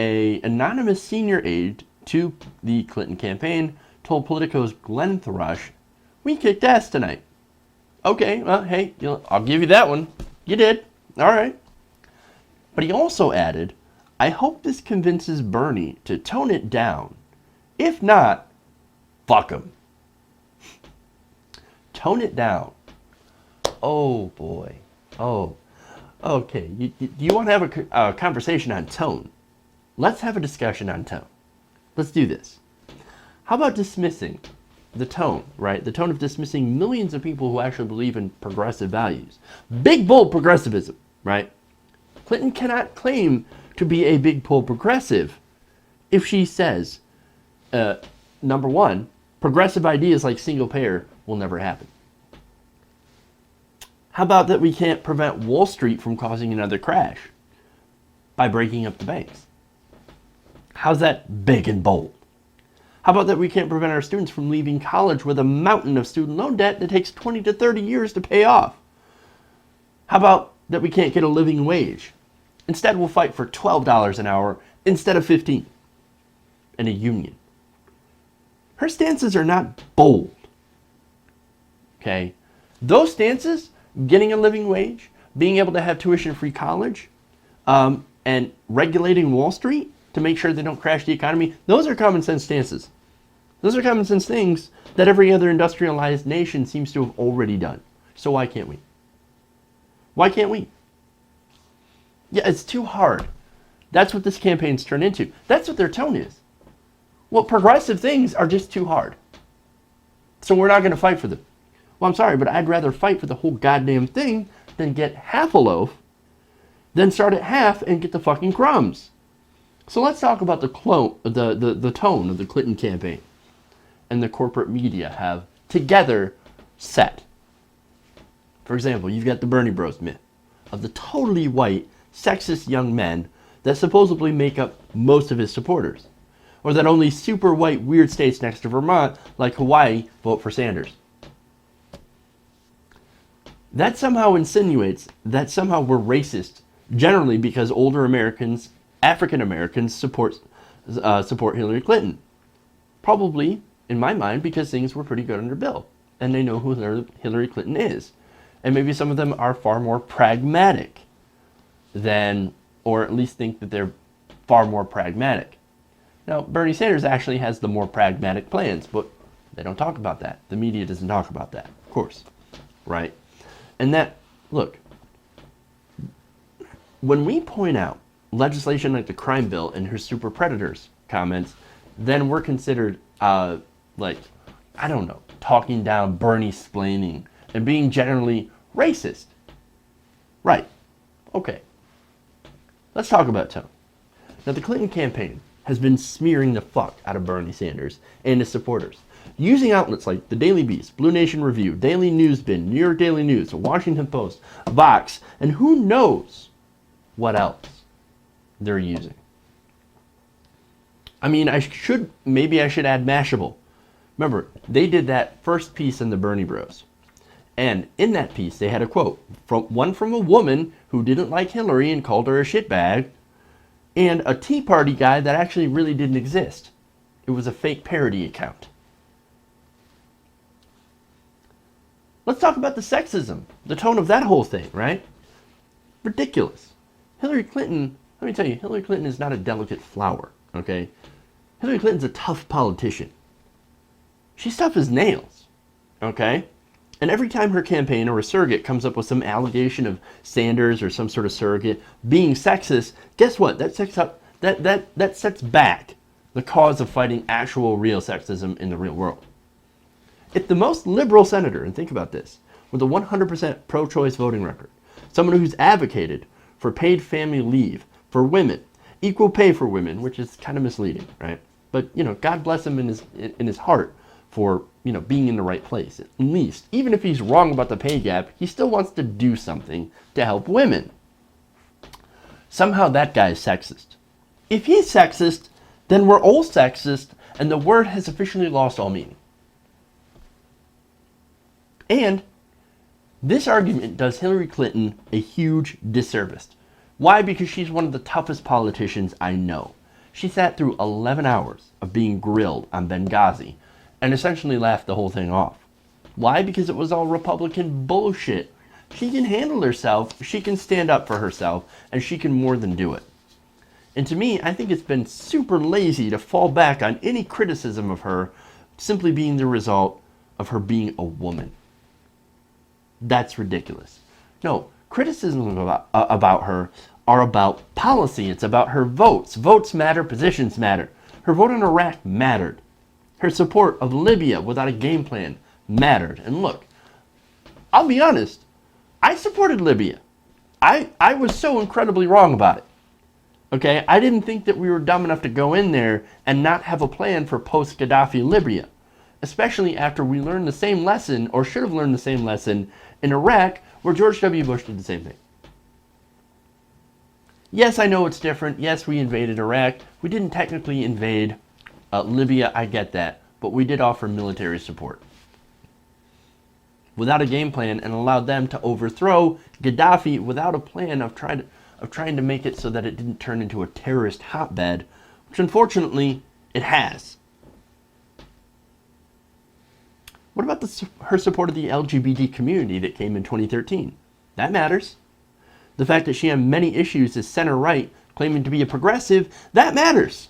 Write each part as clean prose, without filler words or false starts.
a anonymous senior aide to the Clinton campaign told Politico's Glenn Thrush, "We kicked ass tonight." Okay, well, hey, I'll give you that one. You did. All right. But he also added, "I hope this convinces Bernie to tone it down. If not, fuck him." Tone it down. Oh, boy. Oh, okay. You want to have a conversation on tone? Let's have a discussion on tone. Let's do this. How about dismissing the tone, right? The tone of dismissing millions of people who actually believe in progressive values. Big, bold progressivism, right? Clinton cannot claim to be a big, bold progressive if she says, number one, progressive ideas like single payer will never happen. How about that we can't prevent Wall Street from causing another crash by breaking up the banks? How's that big and bold? How about that we can't prevent our students from leaving college with a mountain of student loan debt that takes 20 to 30 years to pay off? How about that we can't get a living wage? Instead, we'll fight for $12 an hour instead of $15 and a union. Her stances are not bold. Okay? Those stances, getting a living wage, being able to have tuition-free college, and regulating Wall Street to make sure they don't crash the economy, those are common sense stances. Those are common sense things that every other industrialized nation seems to have already done. So why can't we? Why can't we? Yeah, it's too hard. That's what this campaign's turned into. That's what their tone is. Well, progressive things are just too hard. So we're not going to fight for them. Well, I'm sorry, but I'd rather fight for the whole goddamn thing than get half a loaf, than start at half and get the fucking crumbs. So let's talk about the tone of the Clinton campaign and the corporate media have together set. For example, you've got the Bernie Bros myth of the totally white, sexist young men that supposedly make up most of his supporters. Or that only super white weird states next to Vermont, like Hawaii, vote for Sanders. That somehow insinuates that somehow we're racist, generally because older Americans, African Americans, support Hillary Clinton. Probably, in my mind, because things were pretty good under Bill, and they know who Hillary Clinton is. And maybe some of them are far more pragmatic than, or at least think that they're far more pragmatic. Now, Bernie Sanders actually has the more pragmatic plans, but they don't talk about that. The media doesn't talk about that, of course, right? And that, look, when we point out legislation like the crime bill and her super predators comments, then we're considered, like, I don't know, talking down, Bernie splaining, and being generally racist. Right. Okay. Let's talk about tone. Now, the Clinton campaign has been smearing the fuck out of Bernie Sanders and his supporters, using outlets like the Daily Beast, Blue Nation Review, Daily Newsbin, New York Daily News, the Washington Post, Vox, and who knows what else they're using. I mean, maybe I should add Mashable. Remember, they did that first piece in the Bernie Bros. And in that piece, they had a quote, from a woman who didn't like Hillary and called her a shitbag, and a Tea Party guy that actually really didn't exist. It was a fake parody account. Let's talk about the sexism, the tone of that whole thing, right? Ridiculous. Hillary Clinton, let me tell you, Hillary Clinton is not a delicate flower, okay? Hillary Clinton's a tough politician. She's tough as nails, okay? And every time her campaign or a surrogate comes up with some allegation of Sanders or some sort of surrogate being sexist, guess what? That sets back the cause of fighting actual real sexism in the real world. If the most liberal senator, and think about this, with a 100% pro-choice voting record, someone who's advocated for paid family leave for women, equal pay for women, which is kind of misleading, right? But, you know, God bless him in his heart for, you know, being in the right place. At least, even if he's wrong about the pay gap, he still wants to do something to help women. Somehow that guy is sexist. If he's sexist, then we're all sexist, and the word has officially lost all meaning. And this argument does Hillary Clinton a huge disservice. Why? Because she's one of the toughest politicians I know. She sat through 11 hours of being grilled on Benghazi and essentially laughed the whole thing off. Why? Because it was all Republican bullshit. She can handle herself, she can stand up for herself, and she can more than do it. And to me, I think it's been super lazy to fall back on any criticism of her simply being the result of her being a woman. That's ridiculous. No, criticisms about her are about policy. It's about her votes. Votes matter, positions matter. Her vote in Iraq mattered. Her support of Libya without a game plan mattered. And look, I'll be honest, I supported Libya. I was so incredibly wrong about it. Okay, I didn't think that we were dumb enough to go in there and not have a plan for post-Gaddafi Libya, especially after we learned the same lesson, or should have learned the same lesson, in Iraq, where George W. Bush did the same thing. Yes, I know it's different. Yes, we invaded Iraq. We didn't technically invade Libya, I get that, but we did offer military support without a game plan and allowed them to overthrow Gaddafi without a plan of trying to make it so that it didn't turn into a terrorist hotbed, which unfortunately it has. What about her support of the LGBT community that came in 2013? That matters. The fact that she had many issues as center-right, claiming to be a progressive, that matters.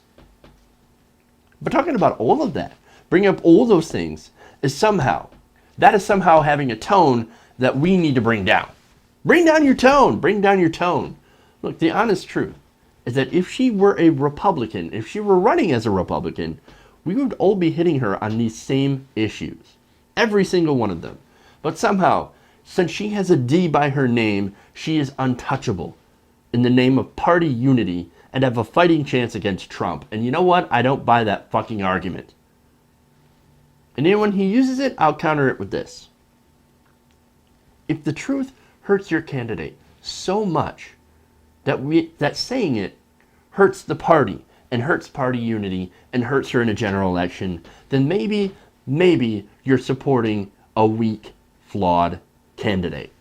But talking about all of that, bringing up all those things, is somehow having a tone that we need to bring down. Bring down your tone. Bring down your tone. Look, the honest truth is that if she were a Republican, if she were running as a Republican, we would all be hitting her on these same issues. Every single one of them. But somehow, since she has a D by her name, she is untouchable in the name of party unity and have a fighting chance against Trump. And you know what? I don't buy that fucking argument. And anyone who uses it, I'll counter it with this. If the truth hurts your candidate so much that saying it hurts the party and hurts party unity and hurts her in a general election, then maybe you're supporting a weak, flawed candidate.